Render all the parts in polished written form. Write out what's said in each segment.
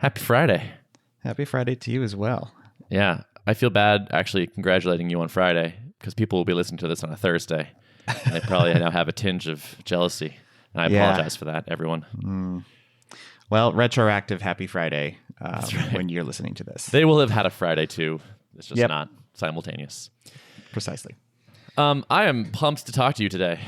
Happy Friday. Happy Friday to you as well. Yeah, I feel bad actually congratulating you on Friday because people will be listening to this on a Thursday. And they probably now have a tinge of jealousy. And I apologize for that, everyone. Well, retroactive Happy Friday right. when you're listening to this. They will have had a Friday too. It's just not simultaneous. Precisely. I am pumped to talk to you today.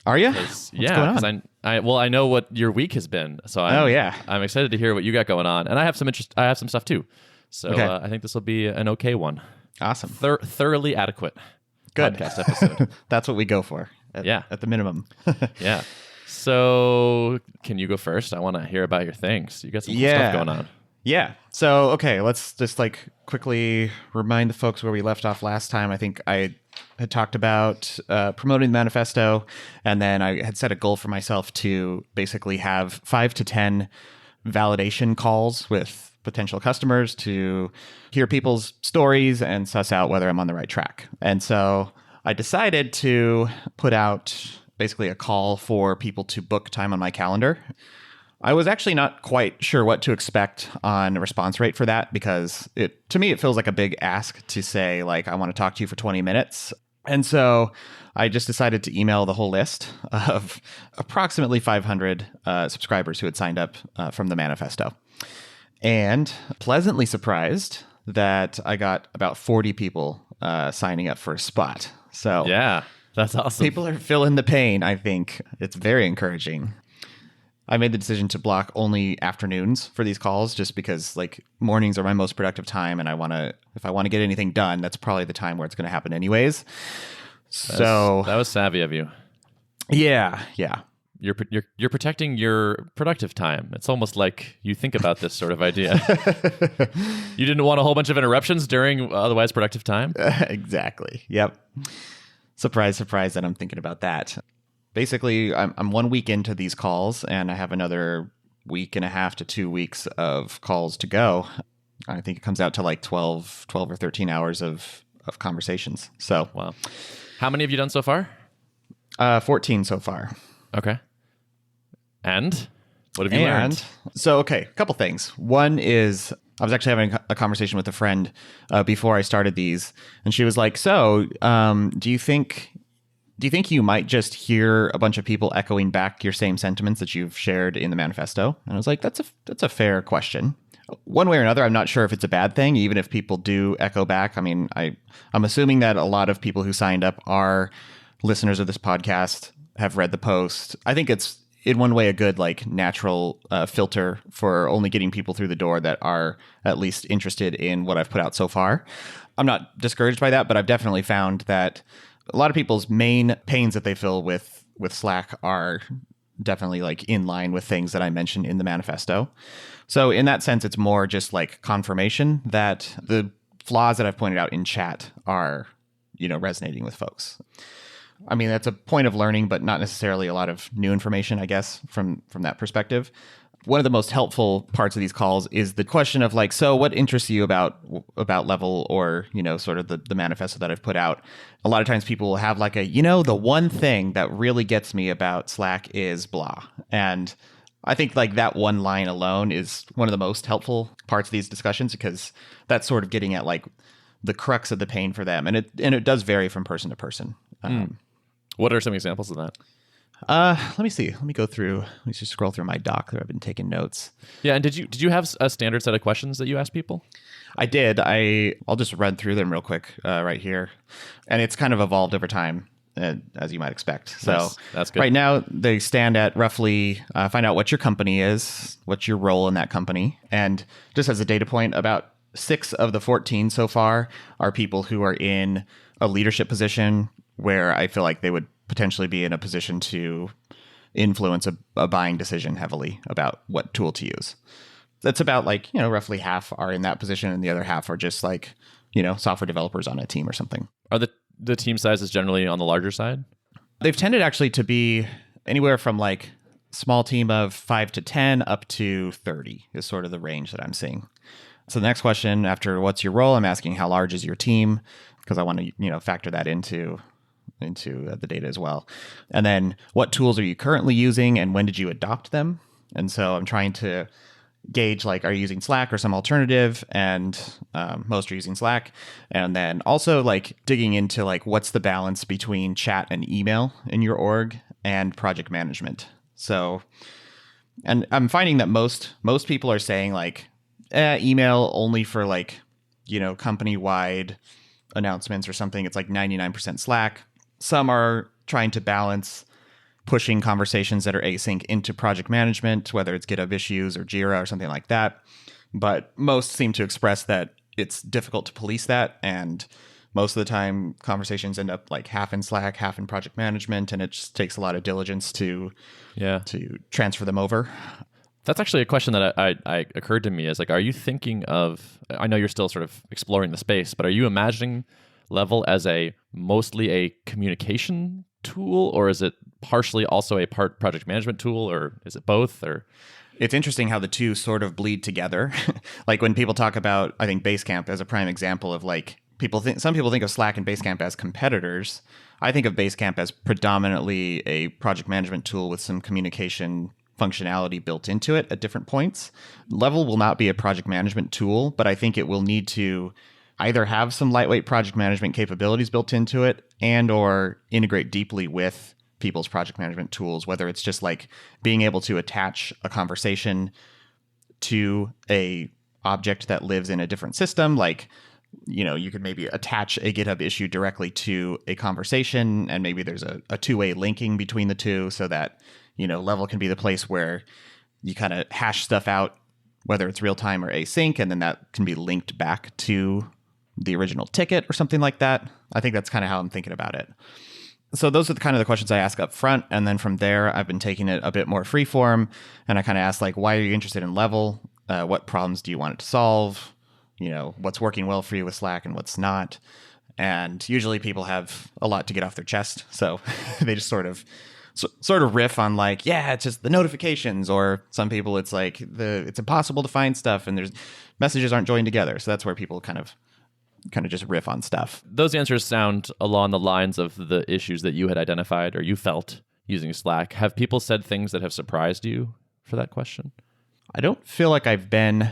Are you? What's going on? I know what your week has been, so I'm excited to hear what you got going on, and I have some interest. I have some stuff too, so I think this will be an okay one. Awesome, thoroughly adequate. Good podcast episode. That's what we go for. At the minimum. Yeah. So, can you go first? I want to hear about your things. You got some cool stuff going on. Yeah. So, okay, let's just quickly remind the folks where we left off last time. I think I had talked about promoting the manifesto, and then I had set a goal for myself to basically have 5 to 10 validation calls with potential customers to hear people's stories and suss out whether I'm on the right track. And so I decided to put out basically a call for people to book time on my calendar. I was actually not quite sure what to expect on a response rate for that because to me, it feels like a big ask to say, I want to talk to you for 20 minutes. And so I just decided to email the whole list of approximately 500 subscribers who had signed up from the manifesto. And pleasantly surprised that I got about 40 people signing up for a spot. So yeah, that's awesome. People are feeling the pain, I think. It's very encouraging. I made the decision to block only afternoons for these calls just because mornings are my most productive time. And if I want to get anything done, that's probably the time where it's going to happen anyways. That was savvy of you. Yeah. You're protecting your productive time. It's almost like you think about this sort of idea. You didn't want a whole bunch of interruptions during otherwise productive time? Exactly. Yep. Surprise that I'm thinking about that. Basically, I'm 1 week into these calls, and I have another week and a half to 2 weeks of calls to go. I think it comes out to 12 or 13 hours of conversations. So, wow. How many have you done so far? 14 so far. Okay. And what have you learned? So, a couple things. One is I was actually having a conversation with a friend before I started these, and she was like, "So, do you think you might just hear a bunch of people echoing back your same sentiments that you've shared in the manifesto?" And I was like, "That's a fair question. One way or another, I'm not sure if it's a bad thing, even if people do echo back. I mean, I'm assuming that a lot of people who signed up are listeners of this podcast, have read the post. I think it's in one way a good natural filter for only getting people through the door that are at least interested in what I've put out so far. I'm not discouraged by that, but I've definitely found that a lot of people's main pains that they feel with Slack are definitely in line with things that I mentioned in the manifesto. So in that sense, it's more just confirmation that the flaws that I've pointed out in chat are, resonating with folks. I mean, that's a point of learning, but not necessarily a lot of new information, I guess, from that perspective. One of the most helpful parts of these calls is the question of so what interests you about Level or, sort of the manifesto that I've put out. A lot of times people will have the one thing that really gets me about Slack is blah. And I think that one line alone is one of the most helpful parts of these discussions because that's sort of getting at the crux of the pain for them. And it does vary from person to person. What are some examples of that? Let me see. Let me go through. Let me just scroll through my doc there. I've been taking notes. Yeah, and did you have a standard set of questions that you asked people? I did. I'll just run through them real quick right here, and it's kind of evolved over time, as you might expect. So nice. That's good. Right now they stand at roughly find out what your company is, what's your role in that company, and just as a data point, about 6 of the 14 so far are people who are in a leadership position where I feel like they would potentially be in a position to influence a buying decision heavily about what tool to use. That's about roughly half are in that position and the other half are just software developers on a team or something. Are the team sizes generally on the larger side? They've tended actually to be anywhere from small team of 5 to 10 up to 30 is sort of the range that I'm seeing. So the next question after what's your role, I'm asking how large is your team because I want to factor that into the data as well. And then what tools are you currently using and when did you adopt them? And so I'm trying to gauge like, are you using Slack or some alternative? And most are using Slack. And then also like digging into like what's the balance between chat and email in your org and project management. So, and I'm finding that most people are saying like email only for like, company-wide announcements or something. It's like 99% Slack. Some are trying to balance pushing conversations that are async into project management, whether it's GitHub issues or Jira or something like that. But most seem to express that it's difficult to police that. And most of the time, conversations end up like half in Slack, half in project management. And it just takes a lot of diligence to transfer them over. That's actually a question that I occurred to me is like, are you thinking of, I know you're still sort of exploring the space, but are you imagining Level as mostly a communication tool, or is it partially also a project management tool, or is it both? Or it's interesting how the two sort of bleed together. Like when people talk about, I think Basecamp as a prime example of like some people think of Slack and Basecamp as competitors. I think of Basecamp as predominantly a project management tool with some communication functionality built into it at different points. Level will not be a project management tool, but I think it will need to either have some lightweight project management capabilities built into it and or integrate deeply with people's project management tools, whether it's just like being able to attach a conversation to a object that lives in a different system. Like, you could maybe attach a GitHub issue directly to a conversation, and maybe there's a two-way linking between the two so that, Level can be the place where you kind of hash stuff out, whether it's real time or async, and then that can be linked back to the original ticket or something like that. I think that's kind of how I'm thinking about it. So those are the kind of the questions I ask up front. And then from there, I've been taking it a bit more freeform. And I kind of ask like, why are you interested in Level? What problems do you want it to solve? What's working well for you with Slack and what's not. And usually people have a lot to get off their chest. So they just sort of riff on like, yeah, it's just the notifications. Or some people it's like it's impossible to find stuff and there's messages aren't joined together. So that's where people kind of just riff on stuff. Those answers sound along the lines of the issues that you had identified or you felt using Slack. Have people said things that have surprised you for that question? I don't feel like I've been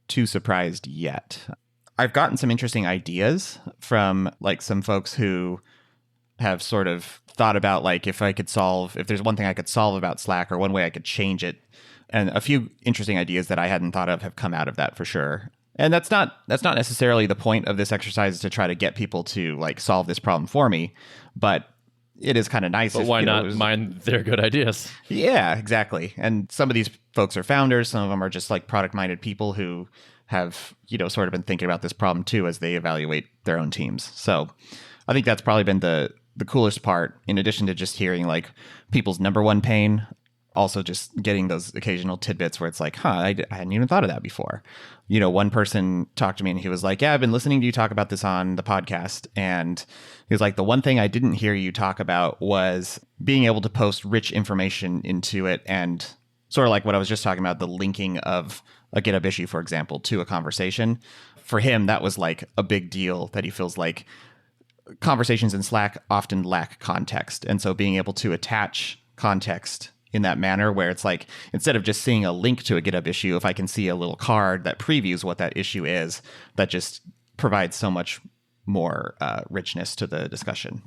too surprised yet. I've gotten some interesting ideas from like some folks who have sort of thought about like if there's one thing I could solve about Slack or one way I could change it. And a few interesting ideas that I hadn't thought of have come out of that for sure. And that's not necessarily the point of this exercise, is to try to get people to like solve this problem for me, but it is kind of nice. But why not mind their good ideas? Yeah, exactly. And some of these folks are founders. Some of them are just like product-minded people who have, sort of been thinking about this problem too as they evaluate their own teams. So I think that's probably been the coolest part, in addition to just hearing like people's number one pain. Also just getting those occasional tidbits where it's like, I hadn't even thought of that before. One person talked to me and he was like, yeah, I've been listening to you talk about this on the podcast. And he was like, the one thing I didn't hear you talk about was being able to post rich information into it. And sort of like what I was just talking about, the linking of a GitHub issue, for example, to a conversation. For him, that was like a big deal, that he feels like conversations in Slack often lack context. And so being able to attach context in that manner, where it's like, instead of just seeing a link to a GitHub issue, if I can see a little card that previews what that issue is, that just provides so much more richness to the discussion.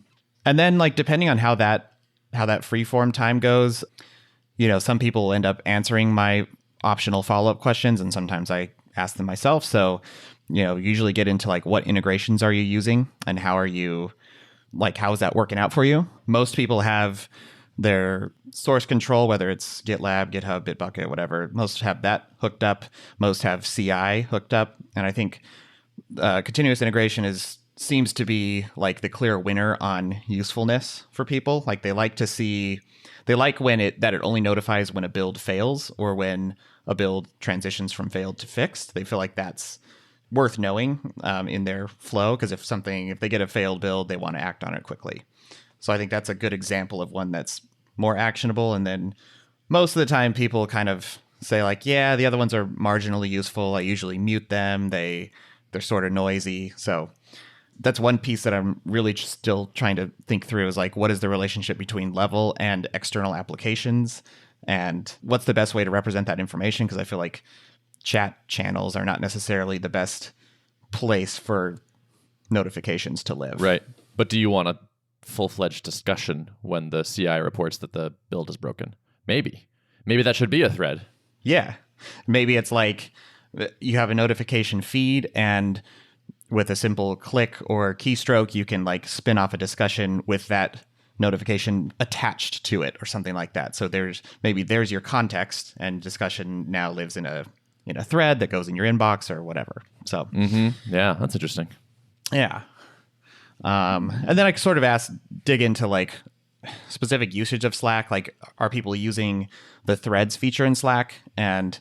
And then like, depending on how that freeform time goes, some people end up answering my optional follow-up questions, and sometimes I ask them myself. So, usually get into like, what integrations are you using and how is that working out for you? Most people have their source control, whether it's GitLab, GitHub, Bitbucket, whatever. Most have that hooked up. Most have CI hooked up. And I think continuous integration seems to be like the clear winner on usefulness for people. Like they like when it only notifies when a build fails or when a build transitions from failed to fixed. They feel like that's worth knowing in their flow, because if they get a failed build, they want to act on it quickly. So I think that's a good example of one that's more actionable. And then most of the time people kind of say like, yeah, the other ones are marginally useful. I usually mute them. They're sort of noisy. So that's one piece that I'm really still trying to think through, is like, what is the relationship between Level and external applications? And what's the best way to represent that information? Because I feel like chat channels are not necessarily the best place for notifications to live. Right. But do you want a full-fledged discussion when the CI reports that the build is broken? Maybe that should be a thread. Yeah. Maybe it's like you have a notification feed, and with a simple click or keystroke, you can like spin off a discussion with that notification attached to it or something like that. So there's your context, and discussion now lives in a thread that goes in your inbox or whatever. So yeah, that's interesting. Yeah. And then I sort of dig into like specific usage of Slack. Like, are people using the threads feature in Slack? And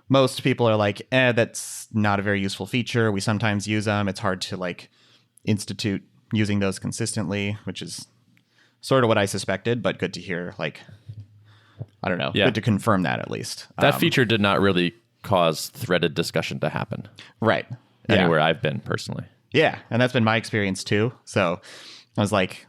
most people are like, that's not a very useful feature. We sometimes use them. It's hard to like institute using those consistently, which is sort of what I suspected, but good to hear. Like, I don't know. Yeah. Good to confirm that at least. That feature did not really cause threaded discussion to happen. Right. Anywhere I've been personally. Yeah. And that's been my experience too. So I was like,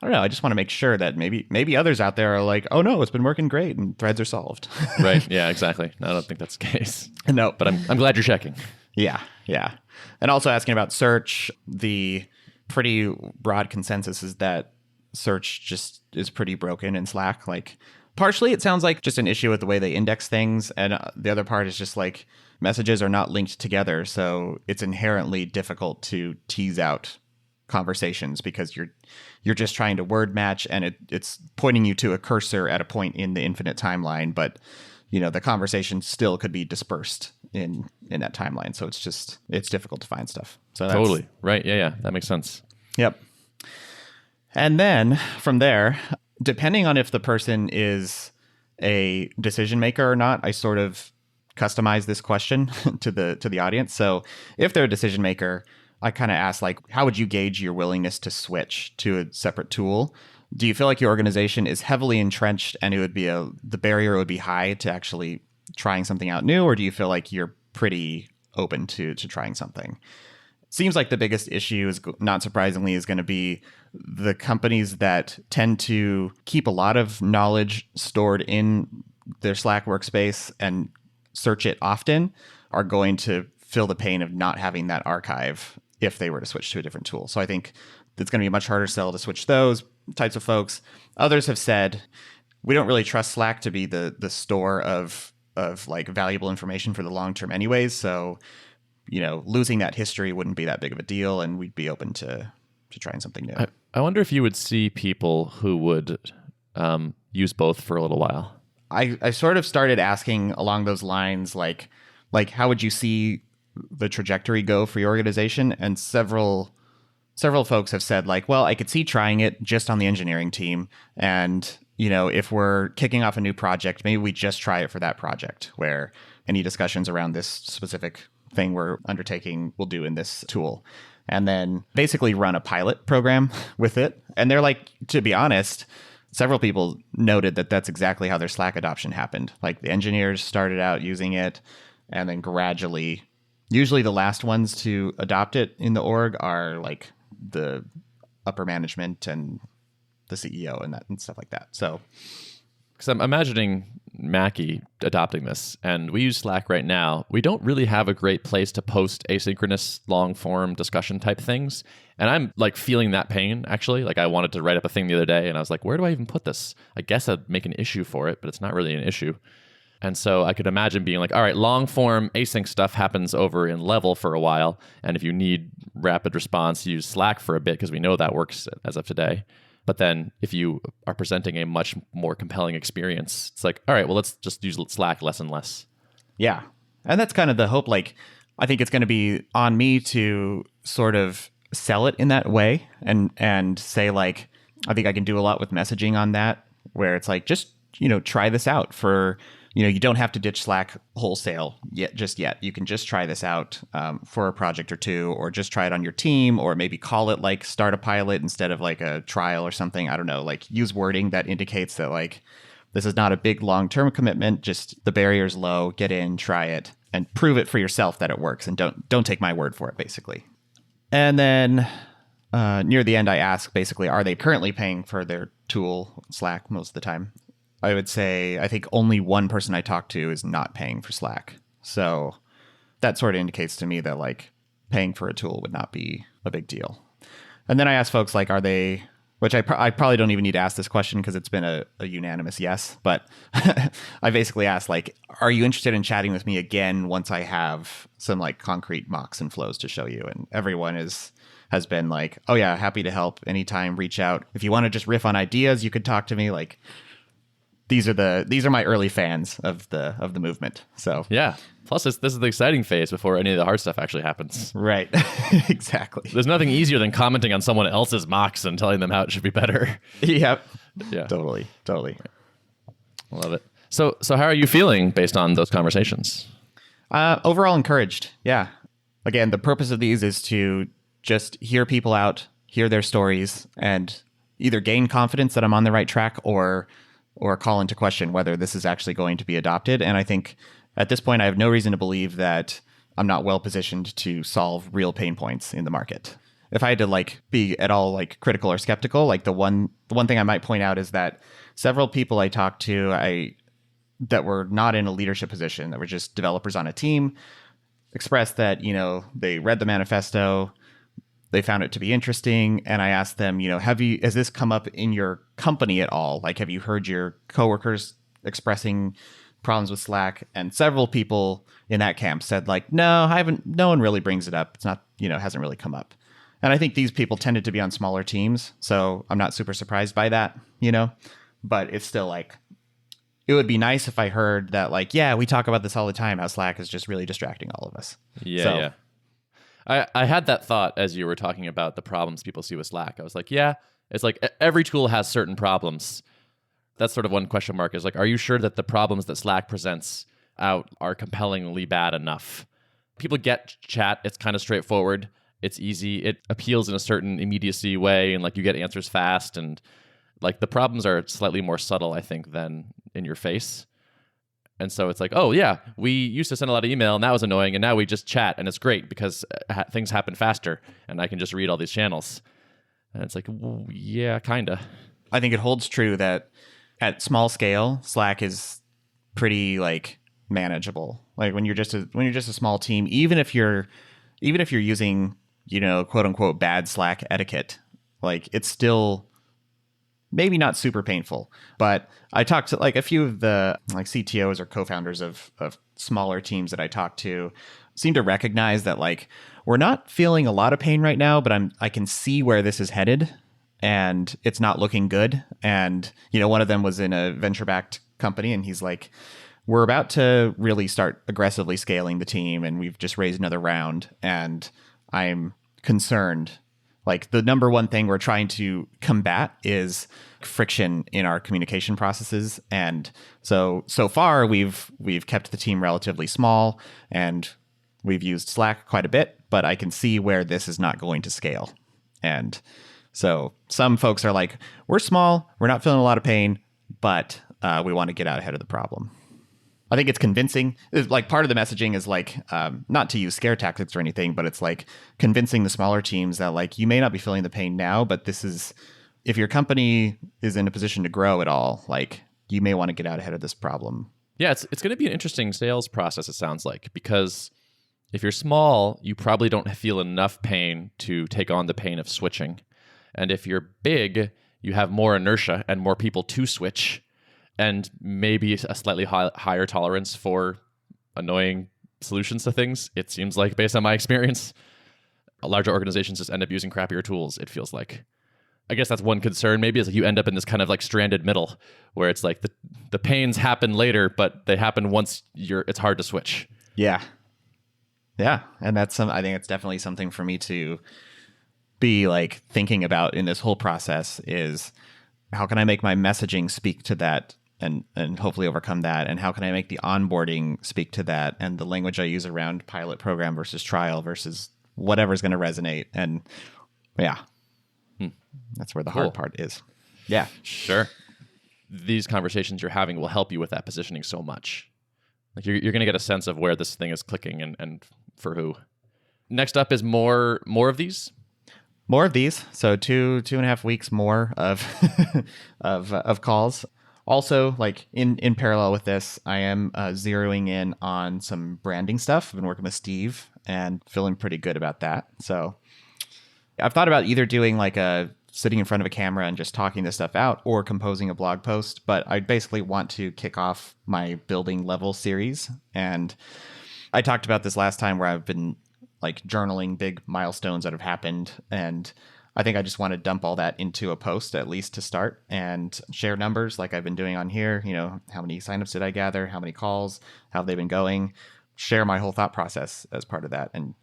I don't know. I just want to make sure that maybe others out there are like, oh no, it's been working great and threads are solved. Right. Yeah, exactly. No, I don't think that's the case. No. But I'm glad you're checking. Yeah. Yeah. And also asking about search, the pretty broad consensus is that search just is pretty broken in Slack. Like, partially it sounds like just an issue with the way they index things. And the other part is just like messages are not linked together. So it's inherently difficult to tease out conversations because you're just trying to word match, and it's pointing you to a cursor at a point in the infinite timeline, but the conversation still could be dispersed in that timeline. So it's difficult to find stuff. So totally right. Yeah, that makes sense. Yep. And then from there, depending on if the person is a decision maker or not, I sort of customize this question to the audience. So if they're a decision maker, I kind of ask, like, how would you gauge your willingness to switch to a separate tool? Do you feel like your organization is heavily entrenched and it would be the barrier would be high to actually trying something out new? Or do you feel like you're pretty open to trying something? Seems like the biggest issue is, not surprisingly, is going to be the companies that tend to keep a lot of knowledge stored in their Slack workspace and search it often are going to feel the pain of not having that archive if they were to switch to a different tool. So I think it's going to be a much harder sell to switch those types of folks. Others have said, we don't really trust Slack to be the store of like valuable information for the long term anyways. So, losing that history wouldn't be that big of a deal, and we'd be open to trying something new. I wonder if you would see people who would use both for a little while. I sort of started asking along those lines, like how would you see the trajectory go for your organization? And several folks have said, like, well, I could see trying it just on the engineering team. And, if we're kicking off a new project, maybe we just try it for that project, where any discussions around this specific thing we're undertaking we'll do in this tool. And then basically run a pilot program with it. And they're like, to be honest, several people noted that that's exactly how their Slack adoption happened. Like, the engineers started out using it, and then gradually, usually the last ones to adopt it in the org are like the upper management and the CEO and stuff like that. So, because I'm imagining Mackie adopting this, and we use Slack right now. We don't really have a great place to post asynchronous long form discussion type things. And I'm like feeling that pain, actually. Like, I wanted to write up a thing the other day, and I was like, where do I even put this? I guess I'd make an issue for it, but it's not really an issue. And so I could imagine being like, all right, long form async stuff happens over in Level for a while. And if you need rapid response, use Slack for a bit, because we know that works as of today. But then if you are presenting a much more compelling experience, it's like, all right, well, let's just use Slack less and less. Yeah. And that's kind of the hope. Like, I think it's going to be on me to sort of sell it in that way and say, like, I think I can do a lot with messaging on that, where it's like, just, try this out for... you don't have to ditch Slack wholesale yet. You can just try this out for a project or two, or just try it on your team, or maybe call it like start a pilot instead of like a trial or something. I don't know, like use wording that indicates that like this is not a big long-term commitment. Just the barrier's low, get in, try it, and prove it for yourself that it works. And don't take my word for it, basically. And then near the end, I ask basically, are they currently paying for their tool, Slack, most of the time? I would say I think only one person I talked to is not paying for Slack. So that sort of indicates to me that like paying for a tool would not be a big deal. And then I ask folks like, are they, which I probably don't even need to ask this question because it's been a unanimous yes, but I basically asked like, are you interested in chatting with me again once I have some like concrete mocks and flows to show you? And everyone has been like, oh yeah, happy to help anytime, reach out. If you want to just riff on ideas, you could talk to me. Like these are my early fans of the movement. So yeah. Plus, this is the exciting phase before any of the hard stuff actually happens. Right. Exactly. There's nothing easier than commenting on someone else's mocks and telling them how it should be better. Yep. Yeah. Totally. Love it. So how are you feeling based on those conversations? Overall encouraged. Yeah. Again, the purpose of these is to just hear people out, hear their stories, and either gain confidence that I'm on the right track or call into question whether this is actually going to be adopted. And I think at this point, I have no reason to believe that I'm not well positioned to solve real pain points in the market. If I had to like be at all like critical or skeptical, like the one thing I might point out is that several people I talked to that were not in a leadership position, that were just developers on a team, expressed that, they read the manifesto, they found it to be interesting, and I asked them, has this come up in your company at all? Like, have you heard your coworkers expressing problems with Slack? And several people in that camp said like, no, I haven't, no one really brings it up. It's not, hasn't really come up. And I think these people tended to be on smaller teams. So I'm not super surprised by that, but it's still like, it would be nice if I heard that like, yeah, we talk about this all the time, how Slack is just really distracting all of us. Yeah. I had that thought as you were talking about the problems people see with Slack. I was like, yeah, it's like every tool has certain problems. That's sort of one question mark is like, are you sure that the problems that Slack presents out are compellingly bad enough? People get chat. It's kind of straightforward. It's easy. It appeals in a certain immediacy way, and like you get answers fast. And like the problems are slightly more subtle, I think, than in your face. And so it's like, oh yeah, we used to send a lot of email and that was annoying, and now we just chat and it's great because things happen faster and I can just read all these channels. And it's like, well, yeah, kinda. I think it holds true that at small scale, Slack is pretty like manageable. Like when you're just a small team, even if you're using, quote unquote bad Slack etiquette, like it's still maybe not super painful. But I talked to like a few of the like CTOs or co-founders of smaller teams that I talked to seem to recognize that like we're not feeling a lot of pain right now, but I can see where this is headed. And it's not looking good. And, one of them was in a venture-backed company, and he's like, we're about to really start aggressively scaling the team, and we've just raised another round, and I'm concerned. Like, the number one thing we're trying to combat is friction in our communication processes. And so far, we've kept the team relatively small, and we've used Slack quite a bit, but I can see where this is not going to scale. And so some folks are like, we're small, we're not feeling a lot of pain, but we want to get out ahead of the problem. I think it's convincing. It's like part of the messaging is like, not to use scare tactics or anything, but it's like convincing the smaller teams that like, you may not be feeling the pain now, but this is, if your company is in a position to grow at all, like you may want to get out ahead of this problem. Yeah, it's going to be an interesting sales process, it sounds like, because if you're small, you probably don't feel enough pain to take on the pain of switching. And if you're big, you have more inertia and more people to switch, and maybe a slightly higher tolerance for annoying solutions to things. It seems like, based on my experience, larger organizations just end up using crappier tools, it feels like. I guess that's one concern maybe, is like you end up in this kind of like stranded middle where it's like the pains happen later, but they happen once it's hard to switch. Yeah. Yeah. And I think it's definitely something for me to be like thinking about in this whole process is how can I make my messaging speak to that and hopefully overcome that? And how can I make the onboarding speak to that? And the language I use around pilot program versus trial versus whatever's going to resonate. And yeah, that's where the hard part is. Yeah, sure. These conversations you're having will help you with that positioning so much. Like you're going to get a sense of where this thing is clicking and for who. Next up is more of these. More of these. So 2.5 weeks more of of calls. Also, like in parallel with this, I am zeroing in on some branding stuff. I've been working with Steve and feeling pretty good about that. So I've thought about either doing like a sitting in front of a camera and just talking this stuff out or composing a blog post. But I basically want to kick off my building level series. And I talked about this last time where I've been like journaling big milestones that have happened. And I think I just want to dump all that into a post, at least to start, and share numbers like I've been doing on here. You know, how many signups did I gather? How many calls? How have they been going? Share my whole thought process as part of that and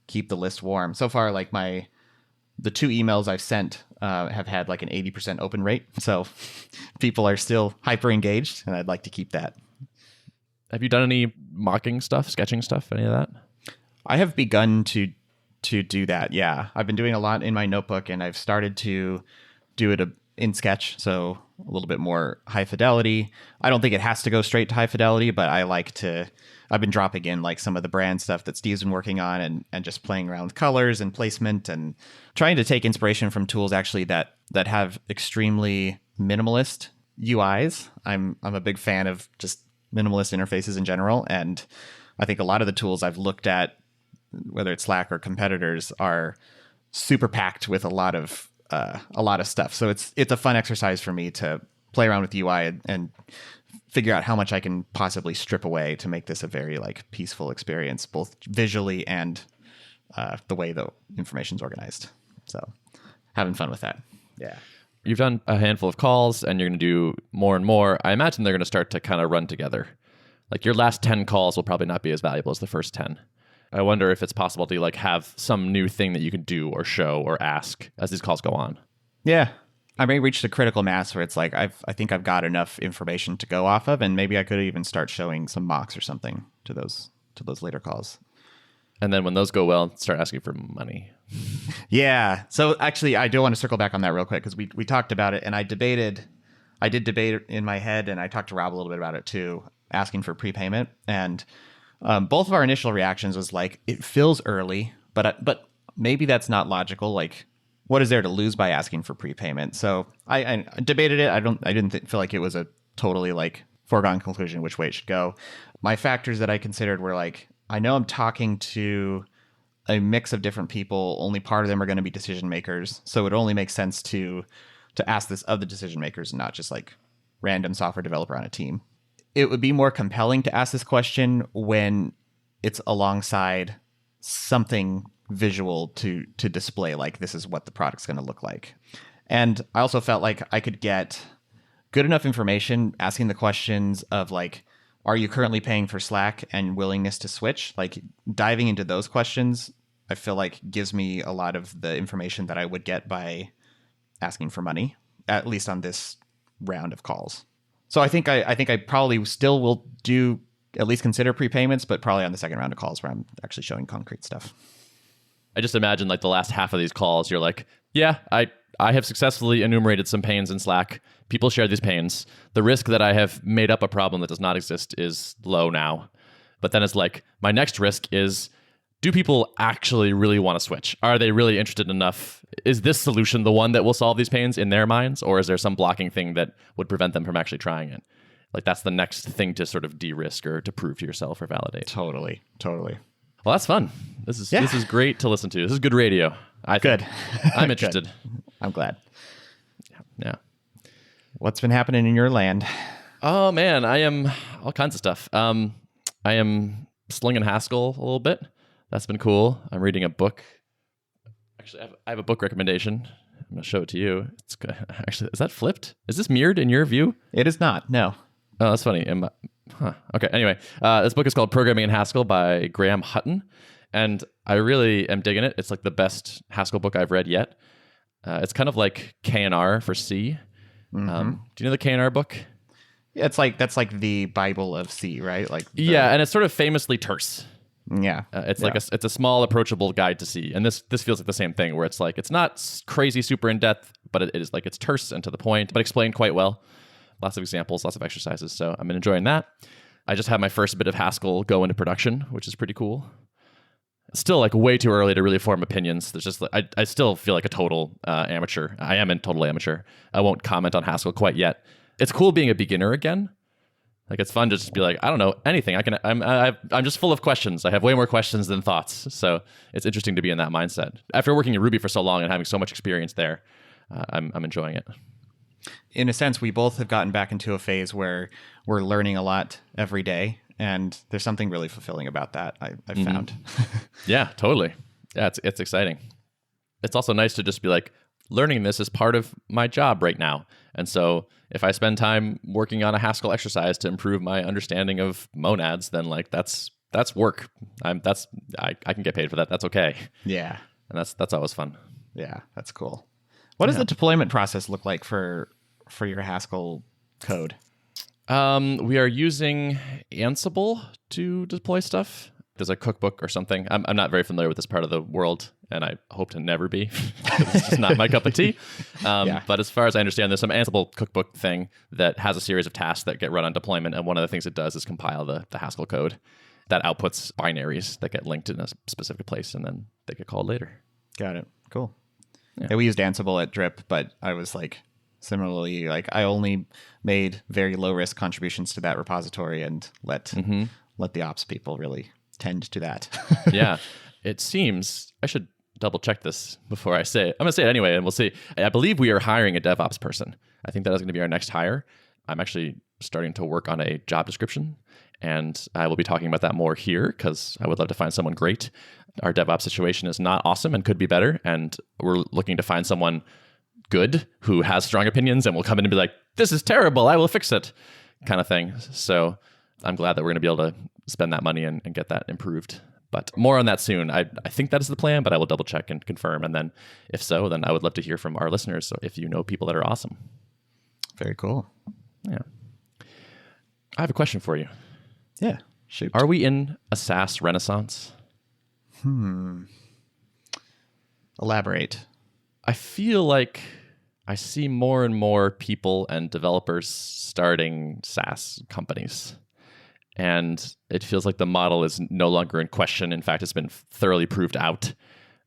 keep the list warm. So far, like the 2 emails I've sent have had like an 80% open rate. So people are still hyper engaged, and I'd like to keep that. Have you done any mocking stuff, sketching stuff, any of that? I have begun to do that. Yeah. I've been doing a lot in my notebook, and I've started to do it in Sketch. So a little bit more high fidelity. I don't think it has to go straight to high fidelity, but I've been dropping in like some of the brand stuff that Steve's been working on and just playing around with colors and placement and trying to take inspiration from tools actually that have extremely minimalist UIs. I'm a big fan of just minimalist interfaces in general. And I think a lot of the tools I've looked at, whether it's Slack or competitors, are super packed with a lot of stuff. So it's a fun exercise for me to play around with UI and figure out how much I can possibly strip away to make this a very like peaceful experience, both visually and the way the information's organized. So having fun with that. Yeah. You've done a handful of calls and you're going to do more and more. I imagine they're going to start to kind of run together. Like your last 10 calls will probably not be as valuable as the first 10. I wonder if it's possible to like have some new thing that you can do or show or ask as these calls go on. Yeah. I may reach the critical mass where it's like I think I've got enough information to go off of, and maybe I could even start showing some mocks or something to those later calls. And then when those go well, start asking for money. Yeah. So actually, I do want to circle back on that real quick because we talked about it, and I did debate it in my head, and I talked to Rob a little bit about it too, asking for prepayment. And both of our initial reactions was like, it feels early, but maybe that's not logical. Like, what is there to lose by asking for prepayment? So I debated it. I didn't feel like it was a totally like foregone conclusion which way it should go. My factors that I considered were like, I know I'm talking to a mix of different people. Only part of them are going to be decision makers. So it only makes sense to ask this of the decision makers and not just like random software developer on a team. It would be more compelling to ask this question when it's alongside something visual to display, like this is what the product's going to look like. And I also felt like I could get good enough information asking the questions of like, are you currently paying for Slack and willingness to switch? Like diving into those questions, I feel like gives me a lot of the information that I would get by asking for money, at least on this round of calls. So I think I probably still will do at least consider prepayments, but probably on the second round of calls where I'm actually showing concrete stuff. I just imagine like the last half of these calls, you're like, yeah, I have successfully enumerated some pains in Slack. People share these pains. The risk that I have made up a problem that does not exist is low now. But then it's like, my next risk is, do people actually really want to switch? Are they really interested enough? Is this solution the one that will solve these pains in their minds? Or is there some blocking thing that would prevent them from actually trying it? Like that's the next thing to sort of de-risk or to prove to yourself or validate. Totally. Well, that's fun. This is great to listen to. This is good radio. Good. I'm interested. I'm glad. Yeah. What's been happening in your land? Oh man, I am all kinds of stuff. I am slinging Haskell a little bit. That's been cool. I'm reading a book. Actually, I have a book recommendation. I'm going to show it to you. It's actually, is that flipped? Is this mirrored in your view? It is not. No. Oh, that's funny. Okay. Anyway, this book is called Programming in Haskell by Graham Hutton. And I really am digging it. It's like the best Haskell book I've read yet. It's kind of like K&R for C. Mm-hmm. Do you know the K&R book? Yeah, that's like the Bible of C, right? Like yeah, and it's sort of famously terse. Yeah, it's like it's a small, approachable guide to C, and this feels like the same thing, where it's like it's not crazy, super in depth, but it is like it's terse and to the point, but explained quite well. Lots of examples, lots of exercises. So I'm enjoying that. I just had my first bit of Haskell go into production, which is pretty cool. It's still like way too early to really form opinions. There's just I still feel like a total amateur. I am a total amateur. I won't comment on Haskell quite yet. It's cool being a beginner again. Like, it's fun to just be like, I don't know anything. I'm just full of questions. I have way more questions than thoughts. So it's interesting to be in that mindset. After working in Ruby for so long and having so much experience there, I'm enjoying it. In a sense, we both have gotten back into a phase where we're learning a lot every day, and there's something really fulfilling about that. I've found. Yeah, totally. Yeah, it's exciting. It's also nice to just be like, learning this is part of my job right now. And so if I spend time working on a Haskell exercise to improve my understanding of monads, then like that's work. I can get paid for that. That's okay. Yeah. And that's always fun. Yeah, that's cool. What does the deployment process look like for your Haskell code? We are using Ansible to deploy stuff. There's a cookbook or something. I'm not very familiar with this part of the world, and I hope to never be. It's just not my cup of tea. But as far as I understand, there's some Ansible cookbook thing that has a series of tasks that get run on deployment, and one of the things it does is compile the Haskell code that outputs binaries that get linked in a specific place, and then they get called later. Got it. Cool. Yeah, we used Ansible at Drip, but I was like, similarly, like I only made very low risk contributions to that repository and let the ops people really tend to that. Yeah, it seems I should double check this before I say it. I'm gonna say it anyway, and we'll see. I believe we are hiring a DevOps person. I think that is going to be our next hire. I'm actually starting to work on a job description, and I will be talking about that more here because I would love to find someone great. Our DevOps situation is not awesome and could be better, and we're looking to find someone good who has strong opinions and will come in and be like, this is terrible, I will fix it, kind of thing. So I'm glad that we're going to be able to spend that money and get that improved. But more on that soon. I think that is the plan, but I will double check and confirm. And then if so, then I would love to hear from our listeners. So if you know people that are awesome. Very cool. Yeah. I have a question for you. Yeah, shoot. Are we in a SaaS renaissance? Elaborate. I feel like I see more and more people and developers starting SaaS companies. And it feels like the model is no longer in question. In fact, it's been thoroughly proved out.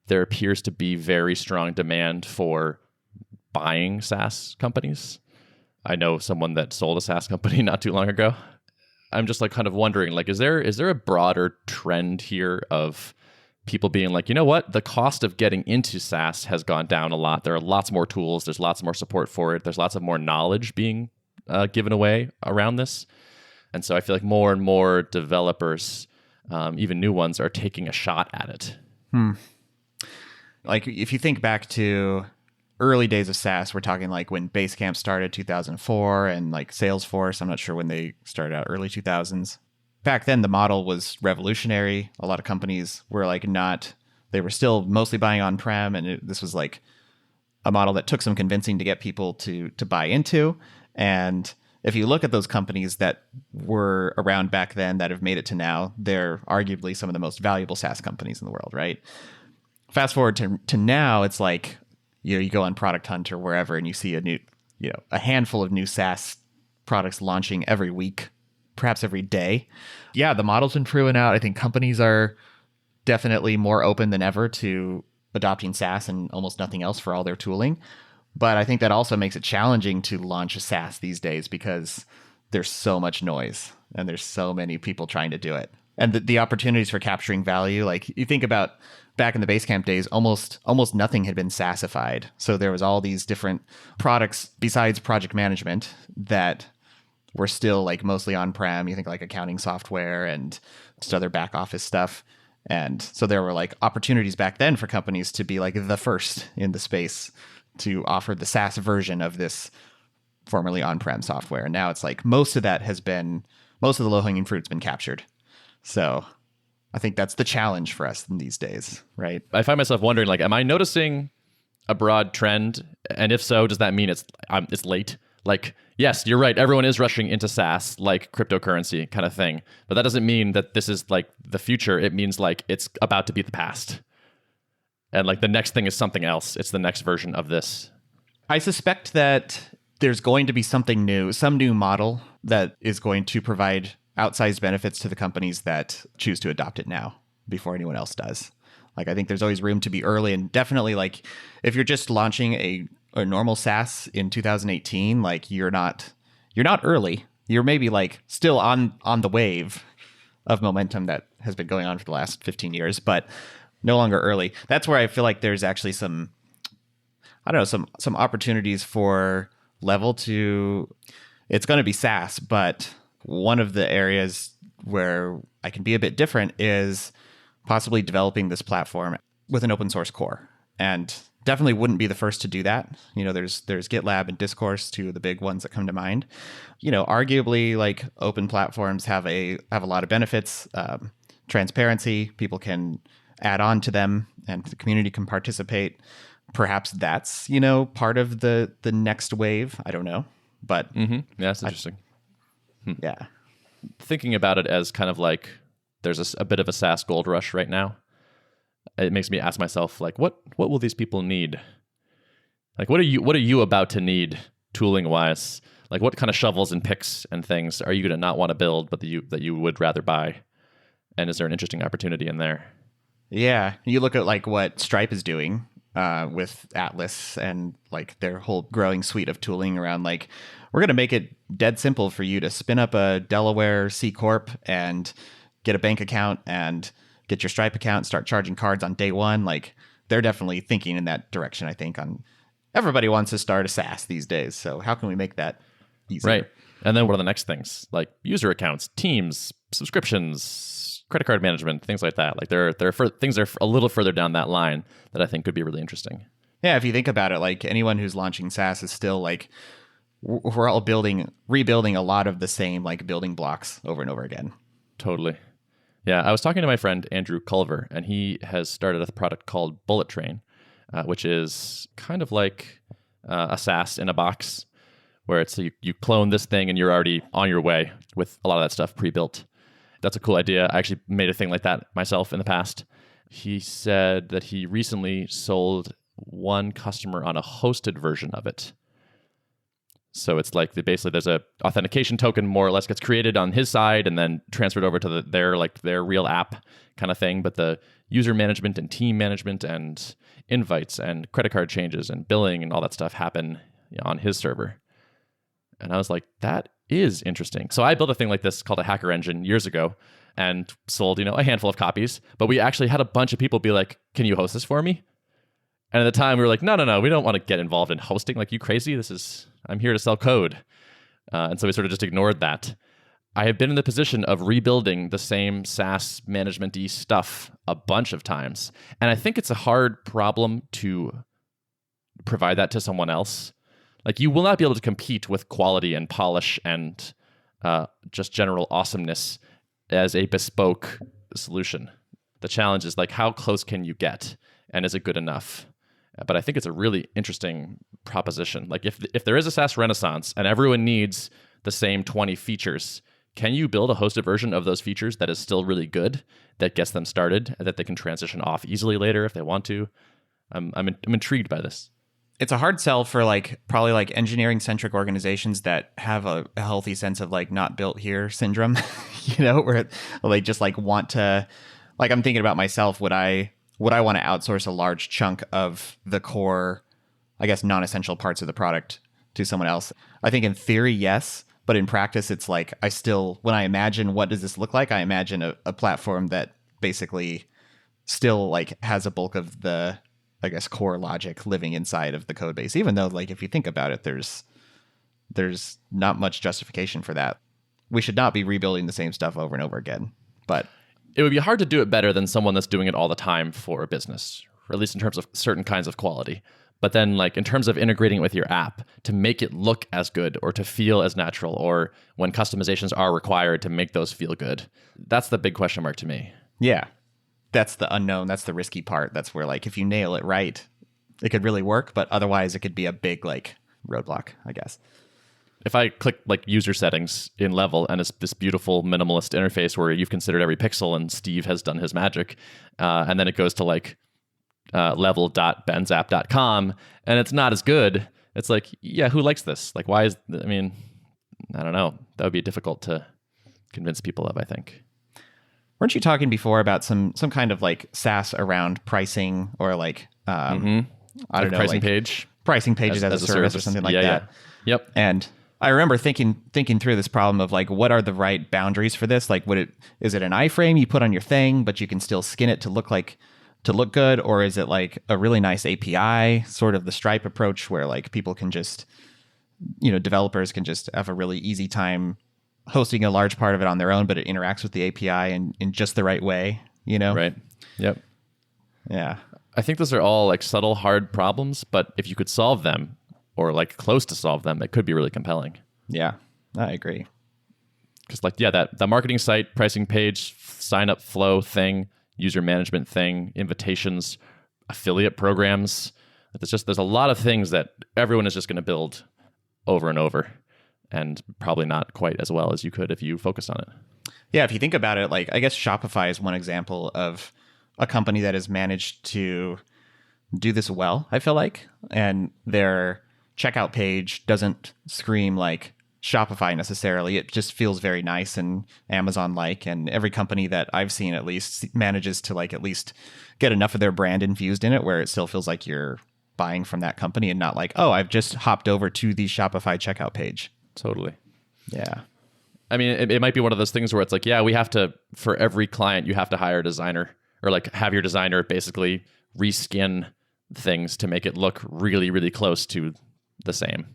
There appears to be very strong demand for buying SaaS companies. I know someone that sold a SaaS company not too long ago. I'm just like kind of wondering, like, is there a broader trend here of people being like, you know what, the cost of getting into SaaS has gone down a lot. There are lots more tools. There's lots more support for it. There's lots of more knowledge being given away around this. And so I feel like more and more developers, even new ones, are taking a shot at it. Like if you think back to early days of SaaS, we're talking like when Basecamp started 2004 and like Salesforce, I'm not sure when they started out, early 2000s. Back then, the model was revolutionary. A lot of companies were like they were still mostly buying on-prem, and this was like a model that took some convincing to get people to buy into. And if you look at those companies that were around back then that have made it to now, they're arguably some of the most valuable SaaS companies in the world, right? Fast forward to now, it's like, you go on Product Hunt or wherever, and you see a handful of new SaaS products launching every week, perhaps every day. Yeah, the model's been proven out. I think companies are definitely more open than ever to adopting SaaS and almost nothing else for all their tooling. But I think that also makes it challenging to launch a SaaS these days because there's so much noise and there's so many people trying to do it. And the opportunities for capturing value, like you think about back in the Basecamp days, almost nothing had been SaaSified. So there was all these different products besides project management that were still like mostly on-prem. You think like accounting software and just other back office stuff. And so there were like opportunities back then for companies to be like the first in the space to offer the SaaS version of this formerly on-prem software. And now it's like most of the low-hanging fruit's been captured. So I think that's the challenge for us in these days, right? I find myself wondering, like, am I noticing a broad trend? And if so, does that mean it's late? Like, yes, you're right. Everyone is rushing into SaaS, like cryptocurrency kind of thing. But that doesn't mean that this is like the future. It means like it's about to be the past. And like the next thing is something else. It's the next version of this. I suspect that there's going to be something new, some new model that is going to provide outsized benefits to the companies that choose to adopt it now before anyone else does. Like, I think there's always room to be early, and definitely like if you're just launching a normal SaaS in 2018, like you're not you're not early. You're maybe like still on the wave of momentum that has been going on for the last 15 years, but no longer early. That's where I feel like there's actually some opportunities for Level to, it's going to be SaaS, but one of the areas where I can be a bit different is possibly developing this platform with an open source core. And definitely wouldn't be the first to do that. There's GitLab and Discourse, two of the big ones that come to mind. Arguably, like, open platforms have a lot of benefits. Transparency, people can add on to them, and the community can participate. Perhaps that's part of the next wave. I don't know, but yeah, that's interesting. Yeah, thinking about it as kind of like there's a bit of a SaaS gold rush right now. It makes me ask myself, like, what will these people need? Like, what are you about to need tooling wise? Like, what kind of shovels and picks and things are you going to not want to build, but that you would rather buy? And is there an interesting opportunity in there? Yeah, you look at like what Stripe is doing with Atlas and like their whole growing suite of tooling around, like, we're going to make it dead simple for you to spin up a Delaware C Corp and get a bank account and get your Stripe account, start charging cards on day one. Like, they're definitely thinking in that direction, I think. Everybody wants to start a SaaS these days, so how can we make that easier? Right. And then what are the next things? Like user accounts, teams, subscriptions, credit card management, things like that. Like there are things that are a little further down that line that I think could be really interesting. Yeah, if you think about it, like, anyone who's launching SaaS is still like, we're all rebuilding a lot of the same like building blocks over and over again. Totally. Yeah, I was talking to my friend Andrew Culver, and he has started a product called Bullet Train, which is kind of like a SaaS in a box, where it's you clone this thing and you're already on your way with a lot of that stuff pre-built. That's a cool idea. I actually made a thing like that myself in the past. He said that he recently sold one customer on a hosted version of it. So it's like basically there's a authentication token more or less gets created on his side and then transferred over to their real app kind of thing. But the user management and team management and invites and credit card changes and billing and all that stuff happen on his server. And I was like, that is interesting. So I built a thing like this called a Hacker Engine years ago and sold, a handful of copies. But we actually had a bunch of people be like, can you host this for me? And at the time we were like, no, we don't want to get involved in hosting. Like, you crazy? I'm here to sell code. And so we sort of just ignored that. I have been in the position of rebuilding the same SaaS management-y stuff a bunch of times. And I think it's a hard problem to provide that to someone else. Like, you will not be able to compete with quality and polish and just general awesomeness as a bespoke solution. The challenge is, like, how close can you get? And is it good enough? But I think it's a really interesting proposition. Like, if there is a SaaS renaissance and everyone needs the same 20 features, can you build a hosted version of those features that is still really good, that gets them started, and that they can transition off easily later if they want to? I'm intrigued by this. It's a hard sell for probably engineering centric organizations that have a healthy sense of not built here syndrome, where they just want to, I'm thinking about myself. Would I want to outsource a large chunk of the core, I guess, non-essential parts of the product to someone else? I think in theory, yes. But in practice, it's when I imagine what does this look like, I imagine a platform that basically still has a bulk of the, I guess, core logic living inside of the code base, even though if you think about it, there's not much justification for that. We should not be rebuilding the same stuff over and over again. But it would be hard to do it better than someone that's doing it all the time for a business, or at least in terms of certain kinds of quality. But then in terms of integrating it with your app to make it look as good or to feel as natural, or when customizations are required to make those feel good, that's the big question mark to me. Yeah. That's the unknown. That's the risky part. That's where if you nail it right, it could really work. But otherwise it could be a big roadblock, I guess. If I click user settings in Level and it's this beautiful minimalist interface where you've considered every pixel and Steve has done his magic, and then it goes to level.benzapp.com and it's not as good, it's yeah, who likes this? Why is, I don't know. That would be difficult to convince people of, I think. Weren't you talking before about some kind of SaaS around pricing or I don't know, pricing page? Pricing pages as a service or something like that. Yeah. Yep. And I remember thinking through this problem of like, what are the right boundaries for this? Like, is it an iframe you put on your thing, but you can still skin it to look good, or is it like a really nice API, sort of the Stripe approach, where like people can just, developers can just have a really easy time hosting a large part of it on their own, but it interacts with the API in just the right way, Right. Yep. Yeah. I think those are all like subtle, hard problems, but if you could solve them or like close to solve them, it could be really compelling. Yeah, I agree. Because that marketing site, pricing page, sign up flow thing, user management thing, invitations, affiliate programs. There's a lot of things that everyone is just going to build over and over, and probably not quite as well as you could if you focused on it. Yeah, if you think about it, like I guess Shopify is one example of a company that has managed to do this well, I feel like, and their checkout page doesn't scream like Shopify necessarily. It just feels very nice and Amazon-like, and every company that I've seen at least manages to like at least get enough of their brand infused in it where it still feels like you're buying from that company and not like, oh, I've just hopped over to the Shopify checkout page. Totally. Yeah. I mean, it might be one of those things where it's like, yeah, we have to, for every client, you have to hire a designer, or like have your designer basically reskin things to make it look really, really close to the same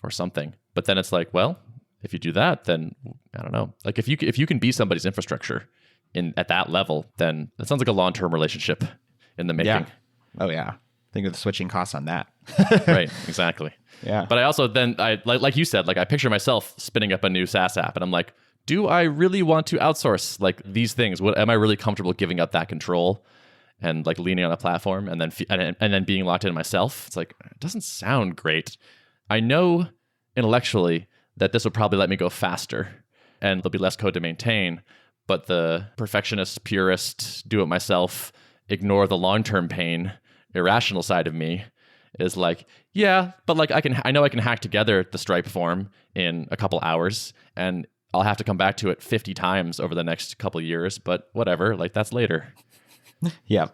or something. But then it's like, well, if you do that, then I don't know. Like if you can be somebody's infrastructure at that level, then that sounds like a long-term relationship in the making. Yeah. Oh yeah. Think of the switching costs on that. Right. Exactly. Yeah. But I also then like you said, like I picture myself spinning up a new SaaS app, and I'm like, do I really want to outsource like these things? Am I really comfortable giving up that control and like leaning on a platform and then being locked in myself? It's like, it doesn't sound great. I know intellectually that this will probably let me go faster and there'll be less code to maintain, but the perfectionist, purist, do it myself, ignore the long-term pain, irrational side of me is like, yeah, but like I know I can hack together the Stripe form in a couple hours, and I'll have to come back to it 50 times over the next couple years, but whatever, like that's later. Yeah.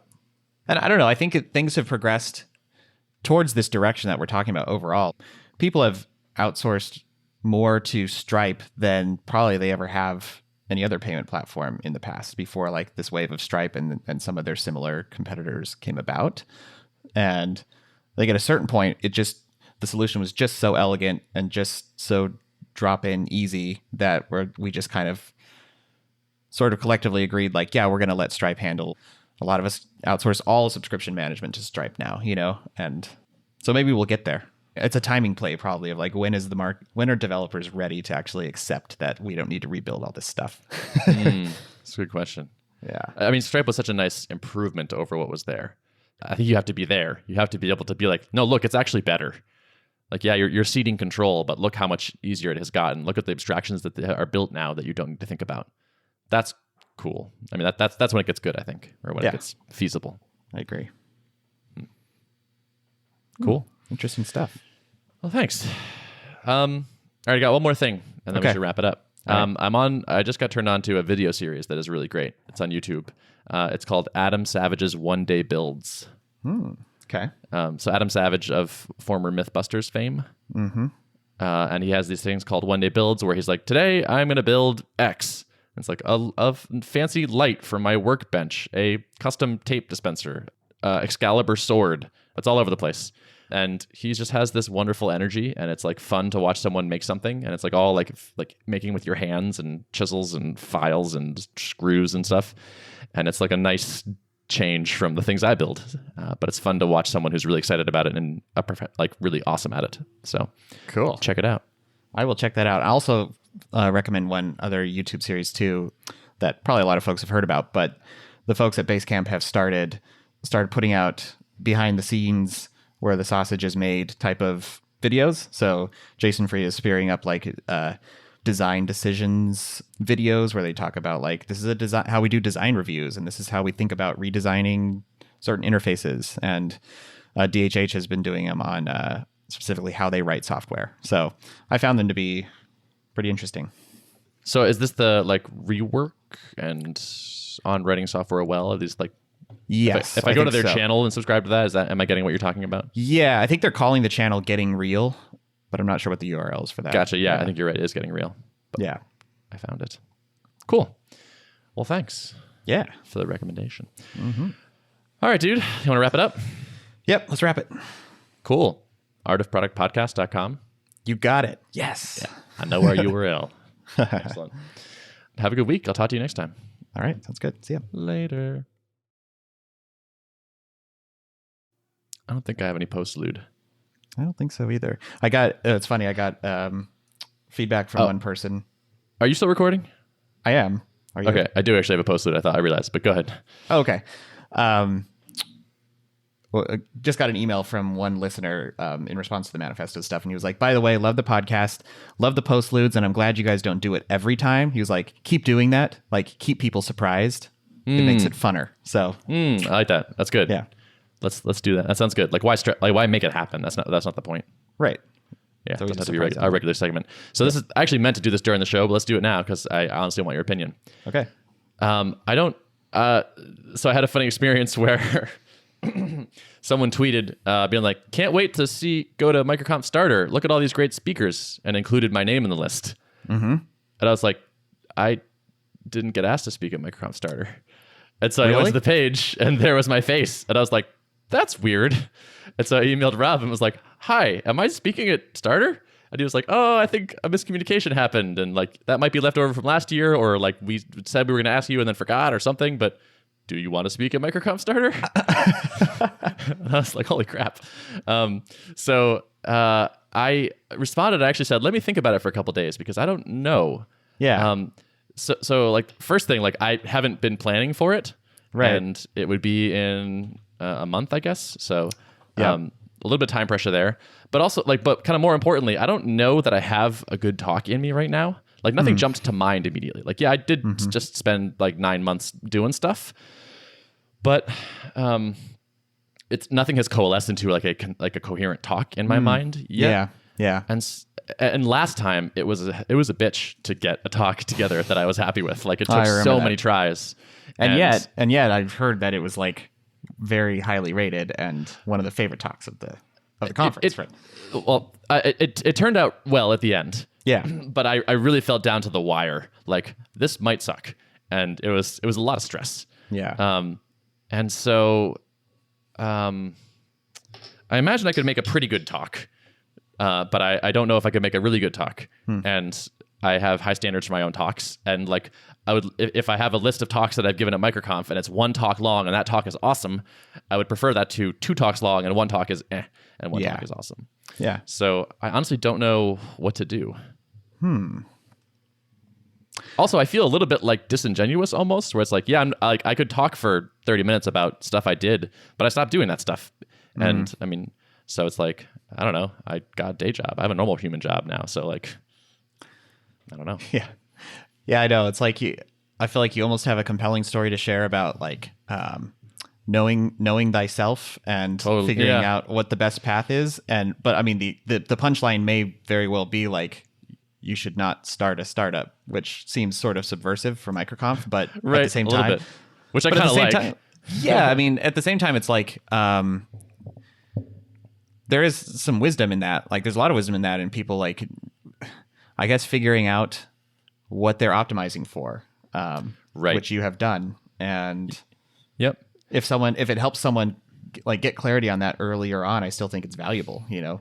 And I don't know, I think things have progressed towards this direction that we're talking about overall. People have outsourced more to Stripe than probably they ever have any other payment platform in the past, before like this wave of Stripe and some of their similar competitors came about. And like at a certain point, the solution was just so elegant and just so drop in easy that we just kind of sort of collectively agreed like, yeah, we're going to let Stripe handle. A lot of us outsource all subscription management to Stripe now, and so maybe we'll get there. It's a timing play probably of like, when are developers ready to actually accept that we don't need to rebuild all this stuff? That's a good question. Yeah. I mean, Stripe was such a nice improvement over what was there. I think you have to be there. You have to be able to be like, no, look, it's actually better. Like, yeah, you're ceding control, but look how much easier it has gotten. Look at the abstractions that are built now that you don't need to think about. That's cool. I mean, that's when it gets good, I think, or when it gets feasible. I agree. Cool. Interesting stuff. Well, thanks. All right, I got one more thing, and then we should wrap it up. I just got turned on to a video series that is really great. It's on YouTube. It's called Adam Savage's One Day Builds. Okay. So Adam Savage of former Mythbusters fame. Mm-hmm. And he has these things called One Day Builds where he's like, today I'm going to build X. It's like a fancy light for my workbench, a custom tape dispenser, Excalibur sword. It's all over the place. And he just has this wonderful energy, and it's like fun to watch someone make something. And it's like all like making with your hands and chisels and files and screws and stuff. And it's like a nice change from the things I build. But it's fun to watch someone who's really excited about it and really awesome at it. So cool. Check it out. I will check that out. I also recommend one other YouTube series too that probably a lot of folks have heard about, but the folks at Basecamp have started putting out behind the scenes where the sausage is made type of videos. So Jason Free is spearing up like design decisions videos where they talk about like, this is how we do design reviews, and this is how we think about redesigning certain interfaces. And DHH has been doing them on specifically how they write software. So I found them to be pretty interesting. So is this the like rework and on writing software well? Are these like, yes, if I go to their channel and subscribe to that, am I getting what you're talking about? Yeah, I think they're calling the channel Getting Real, but I'm not sure what the URL is for that. Gotcha. Yeah, I think you're right. It is getting real. Yeah. I found it. Cool. Well, thanks. Yeah. For the recommendation. All right, dude. You want to wrap it up? Yep. Let's wrap it. Cool. Artofproductpodcast.com. You got it. Yes. Yeah. I know our URL. Excellent. Have a good week. I'll talk to you next time. All right. Sounds good. See ya. Later. I don't think I have any postlude. I don't think so either. I got, it's funny. I got feedback from one person. Are you still recording? I am. Are you? Okay. I do actually have a postlude. I realized, but go ahead. Oh, okay. Well, just got an email from one listener in response to the manifesto stuff. And he was like, by the way, love the podcast, love the postludes, and I'm glad you guys don't do it every time. He was like, keep doing that. Like, keep people surprised. It makes it funner. So I like that. That's good. Yeah. Let's do that. That sounds good. Like, why make it happen? That's not the point. Right. Yeah, it doesn't have to be our regular segment. So this is I actually meant to do this during the show, but let's do it now because I honestly want your opinion. Okay. I don't. So I had a funny experience where someone tweeted, being like, "Can't wait to go to MicroConf Starter. Look at all these great speakers," and included my name in the list. And I was like, I didn't get asked to speak at MicroConf Starter, and so I went to the page, and there was my face, and I was like, that's weird. And so I emailed Rob and was like, hi, am I speaking at Starter? And he was like, oh, I think a miscommunication happened. And like, that might be left over from last year, or like we said we were going to ask you and then forgot or something. But do you want to speak at MicroConf Starter? And I was like, holy crap. So I responded. I actually said, let me think about it for a couple of days because I don't know. Yeah. So like first thing, like I haven't been planning for it. Right. And it would be in a month, I guess. So a little bit of time pressure there, but also but kind of more importantly, I don't know that I have a good talk in me right now. Like nothing jumped to mind immediately. Like, yeah, I did just spend like 9 months doing stuff, but nothing has coalesced into like a coherent talk in my mind yet. Yeah. And last time it was a bitch to get a talk together that I was happy with. Like it took so many tries. And yet I've heard that it was like very highly rated and one of the favorite talks of the conference. It turned out well at the end. Yeah. But I really felt down to the wire. Like this might suck. And it was a lot of stress. Yeah. And so I imagine I could make a pretty good talk. But I don't know if I could make a really good talk. And I have high standards for my own talks. And like I would, if I have a list of talks that I've given at MicroConf and it's one talk long and that talk is awesome, I would prefer that to 2 talks long and one talk is and one talk is awesome. Yeah. So I honestly don't know what to do. Also, I feel a little bit like disingenuous almost, where it's like, yeah, I could talk for 30 minutes about stuff I did, but I stopped doing that stuff. And I mean, so it's like, I don't know. I got a day job. I have a normal human job now. So like, I don't know. Yeah. Yeah, I know. It's like I feel like you almost have a compelling story to share about like knowing thyself and figuring out what the best path is. But I mean, the punchline may very well be like, you should not start a startup, which seems sort of subversive for MicroConf, but at the same time, which I kind of like. Yeah, I mean, at the same time, it's like there is some wisdom in that. Like, there's a lot of wisdom in that, and people like, I guess, figuring out what they're optimizing for, which you have done, and if it helps someone like get clarity on that earlier on, I still think it's valuable. You know,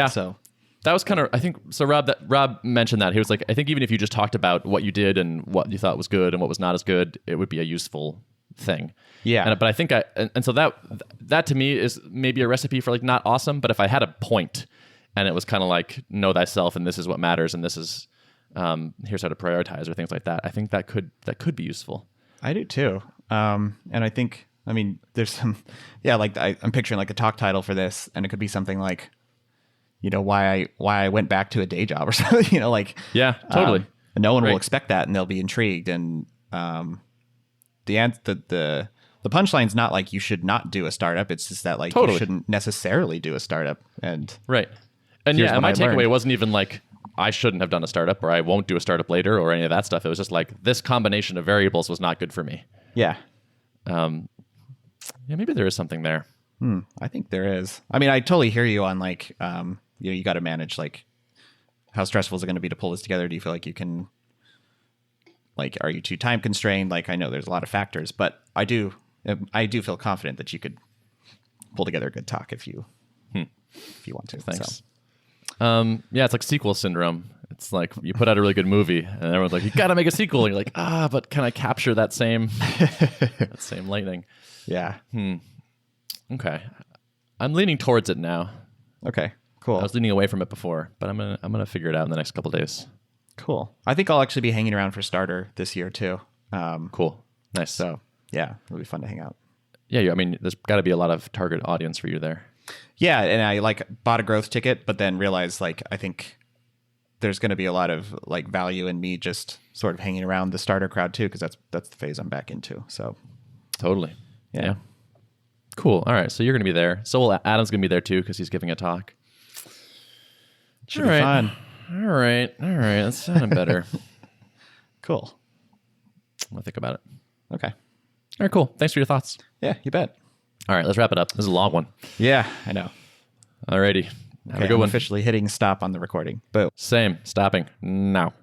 So that was kind of, I think, so Rob mentioned that. He was like, I think even if you just talked about what you did and what you thought was good and what was not as good, it would be a useful thing. Yeah. But I think so that to me is maybe a recipe for like not awesome, but if I had a point and it was kind of like know thyself and this is what matters and this is here's how to prioritize or things like that, I think that could be useful. I do too. And I think, I mean, there's some, like I'm picturing like a talk title for this, and it could be something like, you know, why I went back to a day job or something, you know, like, totally. No one will expect that, and they'll be intrigued. And the punchline's not like you should not do a startup. It's just that like you shouldn't necessarily do a startup. And right. And my takeaway wasn't even like I shouldn't have done a startup or I won't do a startup later or any of that stuff. It was just like this combination of variables was not good for me. Yeah. Maybe there is something there. I think there is. I mean, I totally hear you on like, you know, you got to manage like how stressful is it going to be to pull this together? Do you feel like you can, like, are you too time constrained? Like, I know there's a lot of factors, but I do feel confident that you could pull together a good talk if you want to. Thanks. So. Yeah, it's like sequel syndrome. It's like you put out a really good movie, and everyone's like, "You got to make a sequel." And you're like, but can I capture that same lightning? Yeah. Okay, I'm leaning towards it now. Okay. Cool. I was leaning away from it before, but I'm gonna figure it out in the next couple of days. Cool. I think I'll actually be hanging around for Starter this year too. Cool. Nice. So yeah, it'll be fun to hang out. Yeah, I mean, there's got to be a lot of target audience for you there. Yeah, and I like bought a growth ticket, but then realized like I think there's going to be a lot of like value in me just sort of hanging around the Starter crowd too, because that's the phase I'm back into. So totally. Yeah. Cool. All right. So you're going to be there. So Adam's going to be there too because he's giving a talk. Should be fun. All right. That sounded better. Cool. I'll think about it. Okay. All right. Cool. Thanks for your thoughts. Yeah, you bet. All right. Let's wrap it up. This is a long one. Yeah, I know. All righty. Have a good I'm one. officially hitting stop on the recording. Boom. Same. Stopping now.